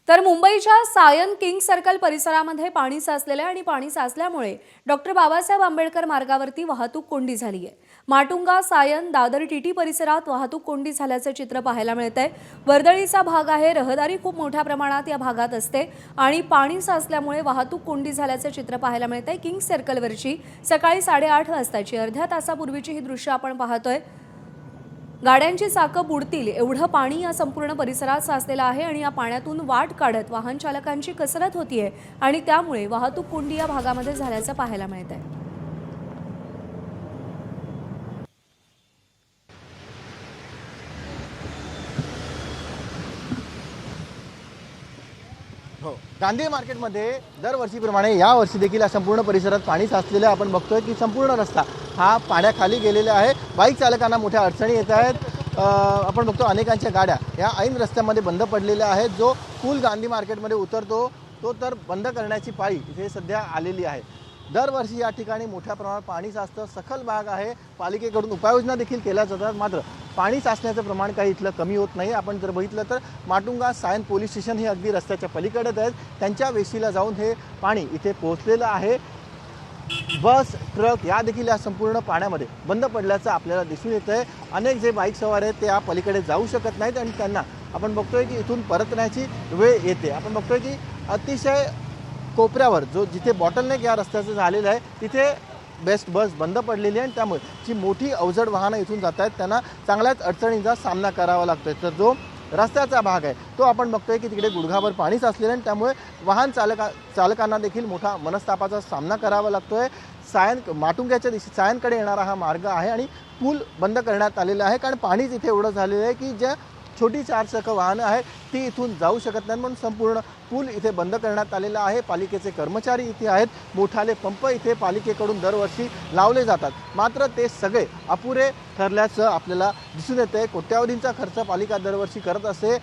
तर मुंबईच्या Sion king circle परिसरामध्ये पाणी साचलेले आणि पाणी साचल्यामुळे डॉक्टर बाबासाहेब आंबेडकर मार्गावरती वाहतूक कोंडी झाली आहे। माटुंगा सायन दादर टीटी परिसरात वाहतूक कोंडी झाल्याचे चित्र पाहायला मिळतंय। वर्दळीचा भाग आहे, रहदारी खूप मोठ्या प्रमाणात या भागात असते आणि पाणी साचल्यामुळे वाहतूक कोंडी झाल्याचे चित्र पाहायला मिळतंय। किंग सर्कलवरची सकाळी 8:30 वाजताची अर्ध्या तासापूर्वीची ही दृश्य आपण पाहतोय। गाड्यांची चाकं बुडतील एवढं पाणी या संपूर्ण परिसरात साचलेलं आहे आणि या पाण्यातून वाट काढत वाहन चालकांची कसरत होतीये आणि त्यामुळे वाहतूक कोंडी या भागामध्ये झाल्याचं पाहायला मिळतंय। हो, गांधी मार्केटमध्ये दरवर्षीप्रमाणे या वर्षी देखील या संपूर्ण परिसरात पाणी साचलेलं आहे। आपण बघतोय की संपूर्ण रस्ता हा पाण्याखाली गेलेला आहे। बाईक चालकांना मोठ्या अडचणी येत आहेत। आपण बघतो अनेकांच्या गाड्या या ऐन रस्त्यामध्ये बंद पडलेल्या आहेत। जो पूल गांधी मार्केटमध्ये उतरतो तो तर बंद करण्याची पाळी इथे सध्या आलेली आहे। दरवर्षी या ठिकाणी मोठ्या प्रमाणात पाणी साचतं, सखल भाग आहे, पालिकेकडून उपाययोजना देखील केल्या जातात, मात्र पाणी साचण्याचं प्रमाण काही इथलं कमी होत नाही। आपण जर बघितलं तर माटुंगा सायन पोलीस स्टेशन हे अगदी रस्त्याच्या पलीकडेच आहेत, त्यांच्या वेशीला जाऊन हे पाणी इथे पोहोचलेलं आहे। बस ट्रक या देखील या संपूर्ण पाण्यामध्ये बंद पडल्याचं आपल्याला दिसून येतं आहे। अनेक जे बाईक सवार आहेत ते या पलीकडे जाऊ शकत नाहीत आणि त्यांना आपण बघतोय की इथून परतण्याची वेळ येते। आपण बघतोय की अतिशय कोपऱ्यावर जो जिथे बॉटलनेक या रस्त्याचं झालेलं आहे तिथे बेस्ट बस बंद पडलेली आहे आणि त्यामुळे जी मोठी अवजड वाहनं इथून जात आहेत त्यांना चांगल्याच अडचणींचा सामना करावा लागतोय। तर जो रस्त्याचा भाग आहे तो आपण बघतोय की तिकडे गुडघाभर पाणी साचलेलं आहे आणि त्यामुळे वाहन चालकांना देखील मोठा मनस्तापाचा सामना करावा लागतोय। माटुंग्याच्या दिशे सायनकडे येणारा हा मार्ग आहे आणि पूल बंद करण्यात आलेला आहे, कारण पाणीच इथे एवढं झालेलं आहे की ज्या छोटी चारचाकी वाहनं आहेत ती इथून जाऊ शकत नाहीत, म्हणून संपूर्ण पूल इथे बंद करण्यात आलेला आहे। पालिकेचे कर्मचारी इथे आहेत, मोठाले पंप इथे पालिकेकडून दरवर्षी लावले जातात, मात्र ते सगळे अपुरे ठरल्याचं आपल्याला दिसून येतंय। कोट्यावधींचा खर्च पालिका दरवर्षी करत असते।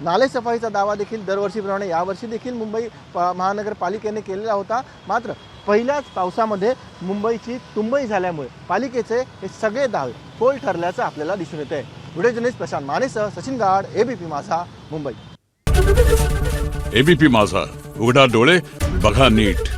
नालेसफाईचा दावा देखील दरवर्षीप्रमाणे यावर्षी देखील मुंबई महानगरपालिकेने केलेला होता, मात्र पहिल्याच पावसामध्ये मुंबईची तुंबई झाल्यामुळे पालिकेचे हे सगळे दावे फोल ठरल्याचं आपल्याला दिसून येतंय। व्हिडिओ जर्नलिस्ट प्रशांत मानेसह सचिन गाड, एबीपी माझा, मुंबई। एबीपी माझा, उघडा डोळे बघा नीट।